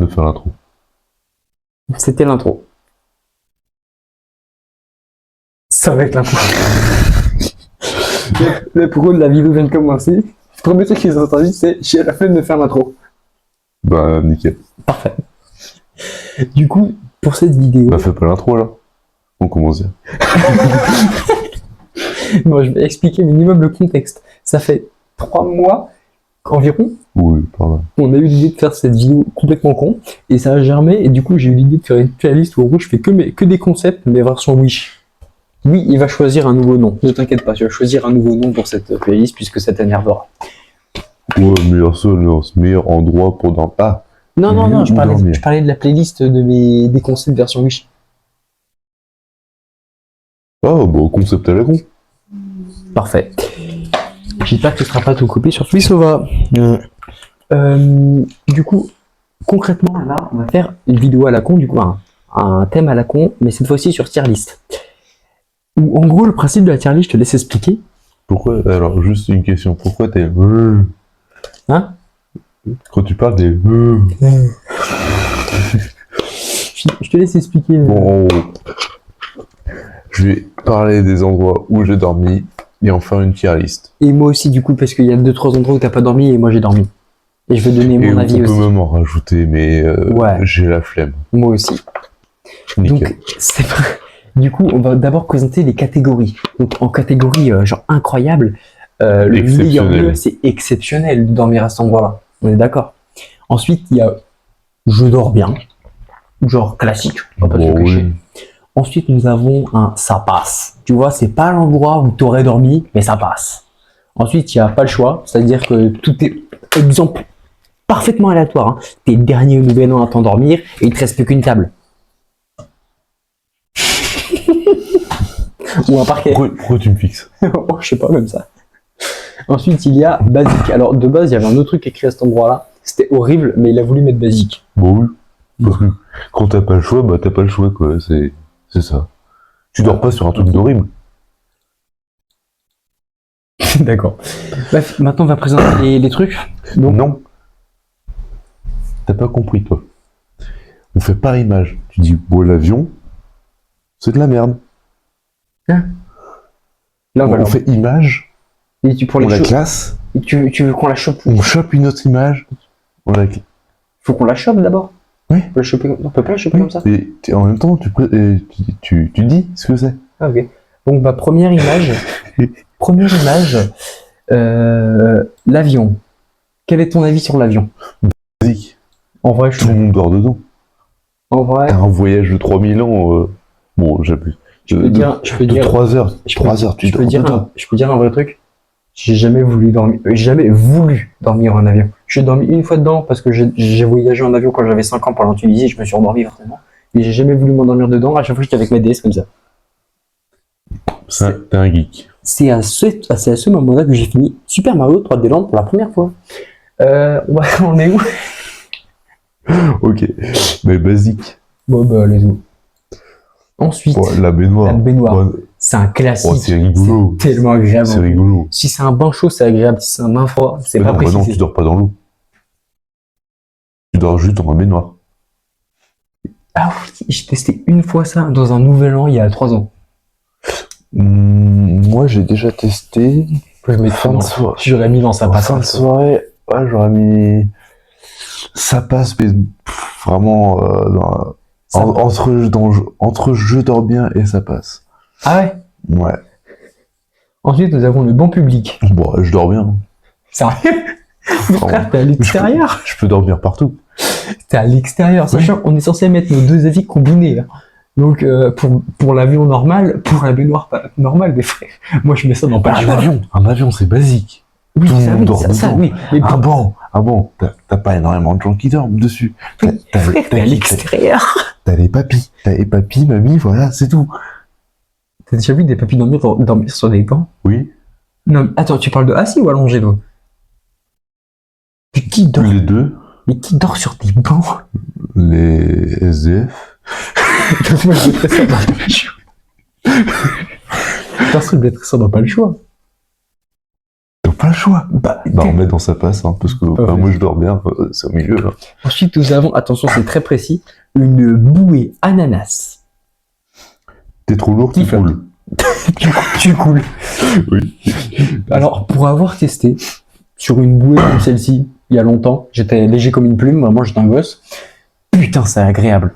de faire l'intro. C'était l'intro. Ça va être l'intro. Le pro de la vidéo vient de commencer. Le premier truc qu'ils ont entendu, c'est j'ai la flemme de faire l'intro. Bah, nickel. Parfait. Du coup, pour cette vidéo, Bah, fais pas l'intro alors. On commence bien. moi je vais expliquer minimum le contexte. Ça fait 3 mois environ, Oui, pardon. on a eu l'idée de faire cette vidéo complètement con, et ça a germé, et du coup j'ai eu l'idée de faire une playlist où en gros je fais que des concepts, mais version Wish. Oui, il va choisir un nouveau nom, ne t'inquiète pas, tu vas choisir un nouveau nom pour cette playlist, puisque ça t'énervera. Ouais, meilleure sonore, meilleur endroit pour dormir. Ah, Non, je dormir. parlais de la playlist des concepts version Wish. Ah, bah, concept à la con. Parfait. J'espère que tu ne seras pas tout copié sur Twissova. Du coup, concrètement, là, on va faire une vidéo à la con, du coup, un thème à la con, mais cette fois-ci sur tier list. Où, en gros, le principe de la tier list, je te laisse expliquer. Pourquoi, alors, juste une question. Pourquoi t'es... Hein? Quand tu parles des... Je te laisse expliquer. Bon, je vais parler des endroits où j'ai dormi et en faire une tier list. Et moi aussi, du coup, parce qu'il y a 2-3 endroits où t'as pas dormi et moi j'ai dormi. Et je vais donner Et mon on avis peut aussi. même en rajouter, mais Ouais. j'ai la flemme. Moi aussi. Nickel. Donc, c'est pas... Du coup, on va d'abord présenter les catégories. Donc, en catégorie genre incroyable, le meilleur Exceptionnel. lieu, c'est exceptionnel de dormir à cet endroit-là. On est d'accord. Ensuite, il y a je dors bien, genre classique, on va pas se le Bon, cacher. oui. Ensuite, nous avons un ça passe. Tu vois, c'est pas l'endroit où tu aurais dormi, mais ça passe. Ensuite, il n'y a pas le choix, c'est-à-dire que tout est exemple parfaitement aléatoire. Hein. T'es le dernier au nouvel an à t'endormir et il te reste plus qu'une table. Ou un parquet. Pourquoi tu me fixes? Oh, je sais pas, comme ça. Ensuite, il y a basique. Alors, de base, il y avait un autre truc écrit à cet endroit-là. C'était horrible, mais il a voulu mettre basique. Bon, oui. Parce que quand t'as pas le choix, bah t'as pas le choix, quoi. C'est ça. Tu dors pas sur un truc d'horrible. D'accord. Bref, maintenant, on va présenter les trucs. Donc, Non. T'as pas compris, toi. On fait par image. Tu dis, bon, l'avion, c'est de la merde. là, on va On leur- fait image, Et tu, pour on les la cho- classe, tu veux qu'on la chope où? on chope une autre image, on la classe. Faut qu'on la chope d'abord. Oui. On peut la choper... On peut pas la choper comme ça. Et en même temps, tu dis ce que c'est. Ah, ok. Donc, ma première image. L'avion. Quel est ton avis sur l'avion? Basique. En vrai, je Tout le monde dort dedans. En vrai, T'as un voyage de 3000 ans, bon, j'abuse. je peux dire 3 heures. je 3 heures, tu je peux dors dire dedans. je peux dire un vrai truc. J'ai jamais voulu dormir en avion. J'ai dormi une fois dedans parce que j'ai voyagé en avion quand j'avais 5 ans pour la Tunisie, je me suis endormi forcément. Mais j'ai jamais voulu m'endormir dedans, à chaque fois j'étais avec ma DS comme ça. T'es un geek. C'est à ce moment-là que j'ai fini Super Mario 3D Land pour la première fois. On est où? Ok. Mais basique. Bon bah les où. Ensuite, Bon, la baignoire. la baignoire. Bon, c'est un classique. c'est rigolo. C'est tellement agréable. c'est rigolo. Si c'est un bain chaud, c'est agréable. Si c'est un bain froid, c'est Mais pas non, bah précisé. non, tu dors pas dans l'eau. Tu dors juste dans la baignoire. Ah oui, j'ai testé une fois ça dans un nouvel an il y a 3 ans. Moi, j'ai déjà testé. Je vais Fin de soirée. J'aurais mis dans sa En passe. fin de soirée, ouais, j'aurais mis. Ça passe, mais vraiment Ça entre je dors bien et ça passe. Ah ouais. Ouais. Ensuite, nous avons le banc public. Bon, je dors bien. Sérieux? Mais frère, t'es à l'extérieur. Je peux dormir partout. T'es à l'extérieur. Sachant qu'on est censé mettre nos deux avis combinés. Hein. Donc, pour l'avion normal, pour la baignoire pas normale, mais frère, moi je mets ça dans pas le choix. Un avion, c'est basique. Oui, tout le ça, monde oui, dort ça, dedans. oui. Mais Ah bon, t'as pas énormément de gens qui dorment dessus. oui, frère, t'es à l'extérieur. T'as les papis, mamie, voilà, c'est tout. T'as déjà vu des papis dormir sur des bancs? Oui, Non, attends, tu parles de assis ou allongé, toi? Mais qui dort? les deux, Mais qui dort sur des bancs? les SDF. Moi, je mettrais ça dans pas le choix. Perso, je mettrais ça dans pas le choix. pas le choix. Bah, Bah, on met dans sa passe, hein, parce que bah, moi je dors bien, c'est au milieu. Là. Ensuite, nous avons, attention, c'est très précis, une bouée ananas. T'es trop lourd, tu Qui coules. Tu coules. Oui. Alors, pour avoir testé sur une bouée comme celle-ci, il y a longtemps, j'étais léger comme une plume, vraiment j'étais un gosse. Putain, c'est agréable.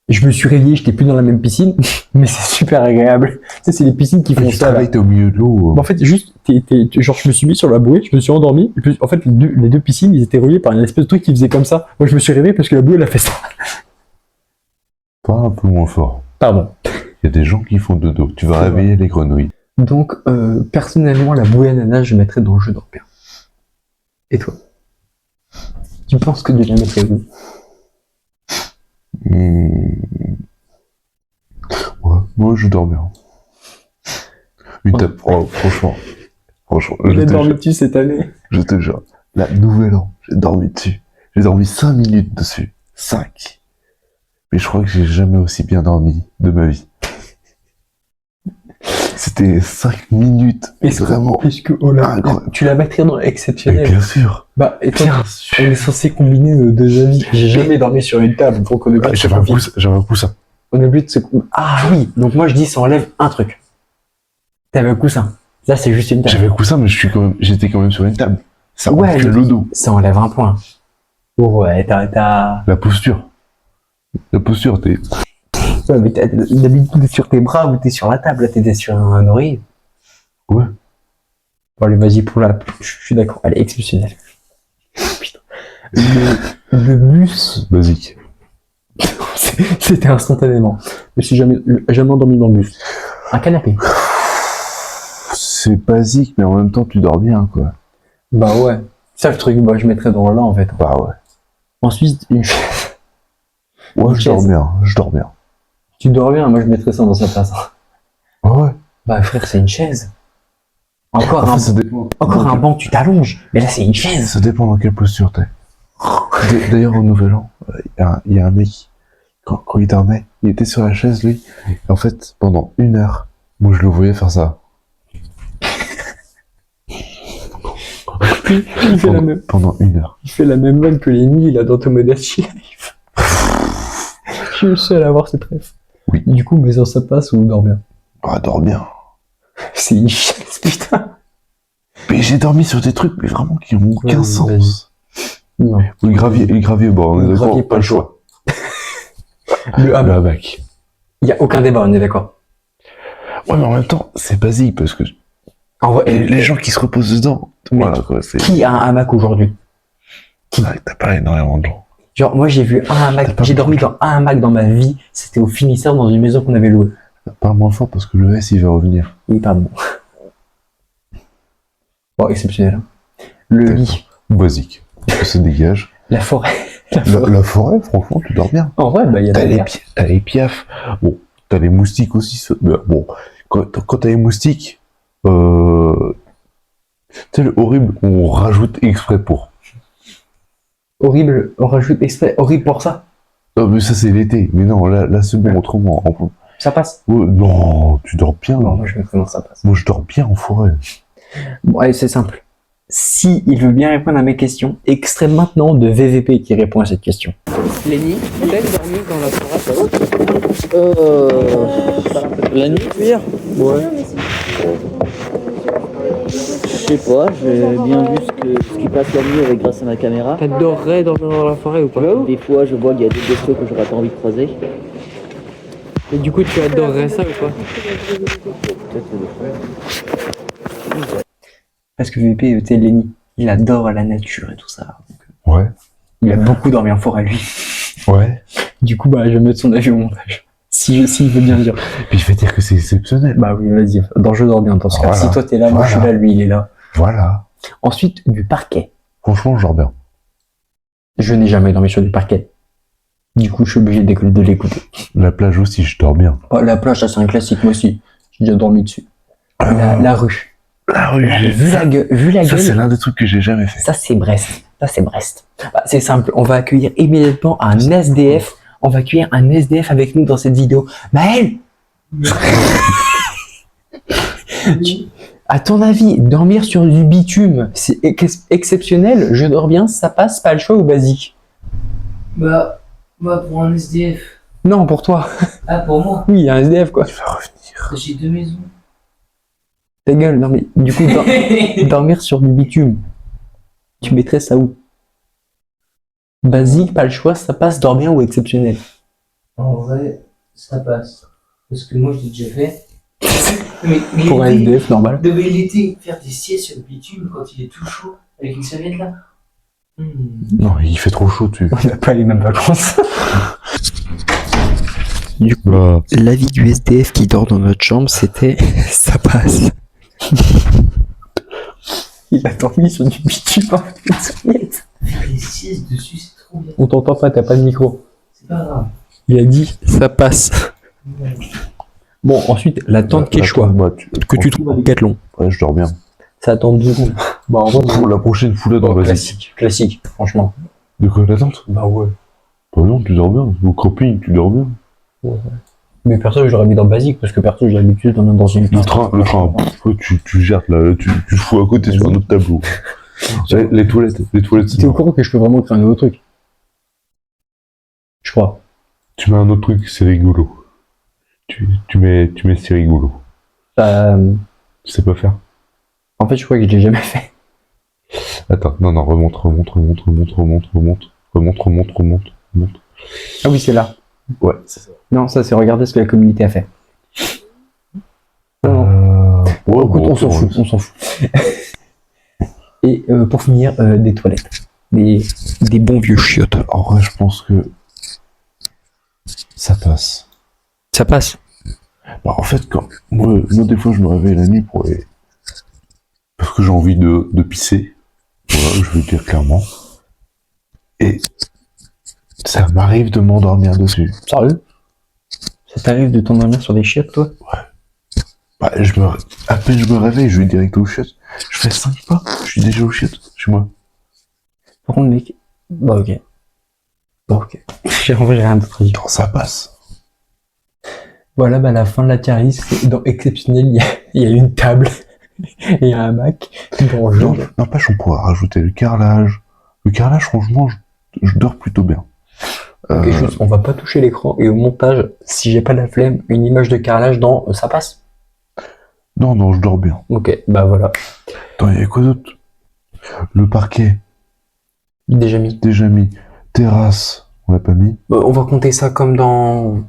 Je me suis réveillé, j'étais plus dans la même piscine, mais c'est super agréable. Tu sais, c'est les piscines qui font Tu ça. Là. travailles, t'es au milieu de l'eau. En fait, juste, genre, je me suis mis sur la bouée, je me suis endormi. Et puis, en fait, les deux piscines, ils étaient reliés par une espèce de truc qui faisait comme ça. Moi, je me suis réveillé parce que la bouée, elle a fait ça. Pas un peu moins fort. Pardon. Il y a des gens qui font dodo. Tu vas C'est réveiller les grenouilles. Donc, personnellement, la bouée ananas, je mettrais dans le jeu d'or bien. Et toi? Tu penses que tu la mettrais où? Ouais, moi je dors bien. Une tape. Oh, franchement. J'ai dormi dessus cette année. Je te jure. La nouvelle an, j'ai dormi dessus. J'ai dormi 5 minutes dessus. 5. Mais je crois que j'ai jamais aussi bien dormi de ma vie. C'était 5 minutes. Vraiment. Incroyable. Tu la mettrais dans Mais exceptionnel. bien sûr. Bah, et toi, Bien on sûr. est censé combiner nos deux avis. J'ai jamais dormi sur une table, donc on est pas J'avais un coussin. On est de se... Ah oui, donc moi je dis ça enlève un truc. T'avais un coussin. Là c'est juste une table. J'avais un coussin, mais j'étais quand même sur une table. Ça Ouais, enfle le dos. Ça enlève un point. Ouais, t'as... La posture. La posture, t'es... Ouais, mais d'habitude t'es sur tes bras ou t'es sur la table, là t'étais sur un oreiller. Ouais. Bon allez, vas-y pour la... Je suis d'accord, elle est exceptionnelle. Putain. Le bus... Basique. C'était instantanément. Je suis jamais endormi dans le bus. Un canapé. C'est basique, mais en même temps, tu dors bien, quoi. Bah ouais. Ça, le truc, bah, je mettrais dans là, en fait. Bah ouais. Ensuite, une... Ouais, Une je dors chaise. bien, je dors bien. Tu dors bien, moi, je mettrais ça dans sa place. Ah ouais. Bah, frère, c'est une chaise. Encore Enfin, un, ça dépend. encore un banc, tu t'allonges. Mais là, c'est une chaise. Ça dépend dans quelle posture t'es. D'ailleurs, au Nouvel An, il y a un mec, quand il dormait, il était sur la chaise, lui. Et en fait, pendant 1 heure, moi, je le voyais faire ça. Il fait la même. Pendant 1 heure. Il fait la même vanne que les nids, là, dans Tomodachi Life. Je suis le seul à avoir cette ref. Oui. Du coup, mais ça passe ou on dort bien? Ah, dors bien. C'est une chaise, putain. Mais j'ai dormi sur des trucs, mais vraiment qui n'ont aucun Ouais, sens. Non. Le gravier, bon, on est Le d'accord, gravier, pas le choix. Le Le hamac. hamac. Il y a aucun débat, on est d'accord. Ouais, mais en même temps, c'est basique, parce que En vrai, les gens qui se reposent dedans, Mais voilà, quoi, c'est... qui a un hamac aujourd'hui? Ouais, t'as pas énormément de gens. Genre, moi, j'ai vu un hamac, j'ai dormi dans un hamac dans ma vie. C'était au finisseur dans une maison qu'on avait louée. Pas moins fort, parce que le S, il va revenir. Oui, pardon. Bon, exceptionnel. Hein. Le D'accord. lit, Basique. Ça se dégage. la forêt. La forêt, franchement, tu dors bien. En vrai, bah, il y a T'as des les piafs. Bon, t'as les moustiques aussi. Mais bon, quand t'as les moustiques, tu sais, le horrible, on rajoute exprès pour. horrible, on rajoute exprès, horrible pour ça. Non, mais ça, c'est l'été. Mais non, là c'est bon, autrement. Ça passe. Non, tu dors bien. Non, moi, je vais comment ça passe. Moi, je dors bien en forêt. Bon, allez, c'est simple. Si il veut bien répondre à mes questions, extrait maintenant de VVP qui répond à cette question. Lenny, t'aimes dormir dans la forêt? La nuit, tu veux dire? Ouais. Je sais pas, j'ai bien vu ce qui passe la nuit avec grâce à ma caméra. T'adorerais dormir dans la forêt ou pas? Des fois, je vois qu'il y a des bestioles que j'aurais pas envie de croiser. Et du coup, tu adorerais ça ou pas? Peut-être des fois. Parce que VVP, tu sais, Lenny, il adore la nature et tout ça. Ouais. Il a beaucoup dormi en forêt, lui. Ouais. Du coup, bah, je vais mettre son avis au montage. S'il veut bien le dire. Puis je vais dire que c'est exceptionnel. Bah oui, vas-y. Dans je dors bien, dans ce cas. Voilà. Si toi t'es là, moi je suis là, lui il est là. Voilà. Ensuite, du parquet. Franchement, je dors bien. Je n'ai jamais dormi sur du parquet. Du coup, je suis obligé de l'écouter. La plage aussi, je dors bien. Oh, la plage, ça c'est un classique, moi aussi. J'ai déjà dormi dessus. La rue. La rue, Vu la ça, gueule, c'est l'un des trucs que j'ai jamais fait. ça c'est Brest. Ça c'est Brest. Bah, c'est simple, on va accueillir immédiatement un SDF. On va accueillir un SDF avec nous dans cette vidéo. Maël À ton avis, dormir sur du bitume, c'est exceptionnel? Je dors bien, ça passe, pas le choix ou basique? Bah, pour un SDF. Non, pour toi. Ah, pour moi. Oui, un SDF quoi. Il va revenir. J'ai 2 maisons. Ta gueule, non mais du coup, dormir sur du bitume, tu mettrais ça où? Basique, pas le choix, ça passe, dors bien ou exceptionnel? En vrai, ça passe. Parce que moi, je l'ai déjà fait. Mais Pour un l'été, SDF normal. de l'été, faire des siestes sur le bitume quand il est tout chaud, avec une serviette là. Non, il fait trop chaud, tu. On n'a pas les mêmes vacances. Du coup, Bah, l'avis du SDF qui dort dans notre chambre, c'était ça passe. Il a dormi sur du bitume avec une serviette. Faire des siestes dessus, c'est trop bien. On t'entend pas, t'as pas de micro. C'est pas grave. Il a dit ça passe. Bon, ensuite, la tente Quechua bah, tu... que tu trouves à Decathlon. Ouais, je dors bien. Ça attend 2 secondes. Bah, en vrai, Pour la prochaine foulade, on va classique, franchement. De quoi, l'attente? Bah ouais. Bah non, tu dors bien. Au camping, tu dors bien. Mais perso, j'aurais mis dans basique parce que perso, j'ai l'habitude d'en dans une Le train, tu gères là, tu le fous à côté sur un autre tableau. Les toilettes, T'es c'est au courant que je peux vraiment créer un nouveau truc? Je crois. Tu mets un autre truc, c'est rigolo. Tu mets c'est rigolo. Tu sais pas faire? En fait, je crois que je l'ai jamais fait. Attends, non, remonte. Ah oui, c'est là. Ouais, c'est ça. Non, ça, c'est regarder ce que la communauté a fait. Ouais, Écoute, bon, on s'en fout, on s'en fout. Et pour finir, des toilettes. Des bons vieux chiottes. En vrai, je pense que ça passe. Ça passe. Bah, en fait, quand moi, des fois, je me réveille la nuit pour aller... parce que j'ai envie de pisser. Voilà, je veux le dire clairement. Et ça m'arrive de m'endormir dessus. Sérieux? Ça t'arrive de t'endormir sur des chiottes, toi? Bah, à peine je me réveille, je vais direct aux chiottes. Je fais 5 pas, je suis déjà aux chiottes, chez moi. Par contre, mec... Bah, ok. En vrai, j'ai rien d'autre à dire. Quand ça passe. Voilà, bah, la fin de la tier list, c'est dans exceptionnel, il y a une table et il y a un Mac. Bon, Non, n'empêche, on pourra rajouter le carrelage. Le carrelage, franchement, je dors plutôt bien. Ok, juste, on va pas toucher l'écran et au montage, si j'ai pas la flemme, une image de carrelage dans ça passe. Non, je dors bien. Ok, bah voilà. Attends, il y a quoi d'autre? Le parquet, Déjà mis. déjà mis. Terrasse, on l'a pas mis. On va compter ça comme dans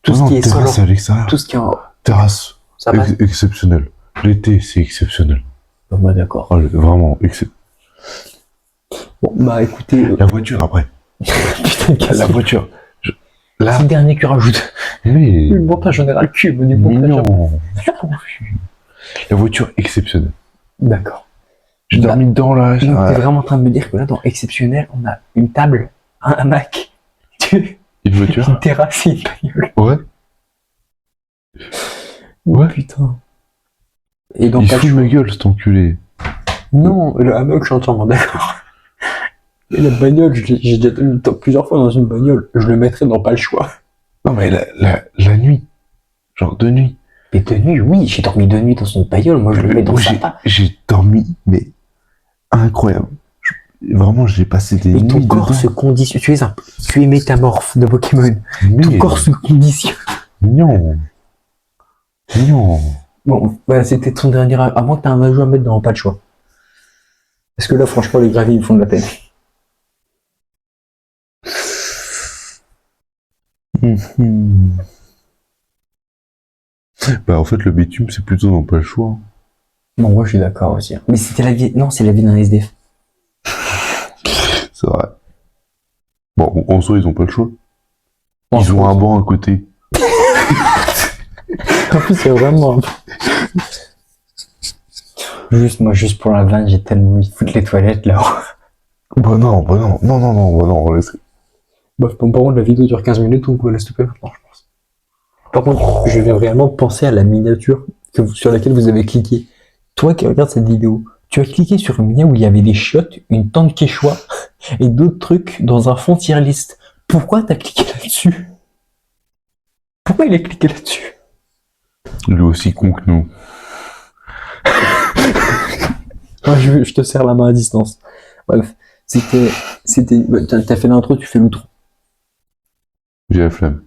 tout ce Non, qui est terrasse, solo. c'est à l'extérieur. Tout ce qui est en... Terrasse, Ça passe. exceptionnel. L'été, c'est exceptionnel. Bon, bah d'accord. Ah, vraiment, Bon, bah écoutez... La voiture, après. Putain, quel La voiture. Là, C'est le dernier que rajoute. mais... Le montage général cube du montage. Mignon. La voiture, exceptionnelle. D'accord. J'ai dormi dedans, là. Donc, t'es vraiment en train de me dire que là, dans exceptionnel, on a une table, un Mac, Une voiture? une terrasse et une bagnole. Ouais. Oh, Ouais. putain. Et donc, Il pas le fout de choix. ma gueule, cet enculé. Non, le hamac, je suis entièrement d'accord. Et la bagnole, j'ai déjà tenu plusieurs fois dans une bagnole. Je le mettrais dans pas le choix. Non, mais la nuit. Genre de nuit. Mais de nuit, oui, j'ai dormi de nuit dans une bagnole. Moi, je le mets dans Moi, sa j'ai dormi, mais incroyable. Vraiment, j'ai passé des Et ton nuits corps dedans. se conditionne. Tu es métamorphe de Pokémon. Ton Mais corps se conditionne. mignon. Mignon. Bon, bah, c'était ton dernier. À moins que t'aies un ajout à mettre dans pas le choix. Parce que là, franchement, les graviers, ils font de la peine. Bah, en fait, le bitume, c'est plutôt dans pas le choix. Non, moi, je suis d'accord aussi. Mais c'était la vie. Non, c'est la vie d'un SDF. C'est vrai. Bon, en soi, ils ont pas le choix. En Ils ont soi, un banc à côté. En plus, c'est vraiment. Juste pour la vanne, j'ai tellement mis de foutre les toilettes là. Non, laisse. Bah, par contre, la vidéo dure 15 minutes, donc on va la stopper maintenant, je pense. Par contre, je vais réellement penser à la miniature sur laquelle vous avez cliqué. Toi qui regardes cette vidéo, tu as cliqué sur une miniature où il y avait des chiottes, une tente Quechua et d'autres trucs dans un fond tier list. Pourquoi t'as cliqué là-dessus? Pourquoi il a cliqué là-dessus? Lui aussi con que nous. Moi, je te serre la main à distance. Bref, t'as fait l'intro, tu fais l'outro. J'ai la flemme.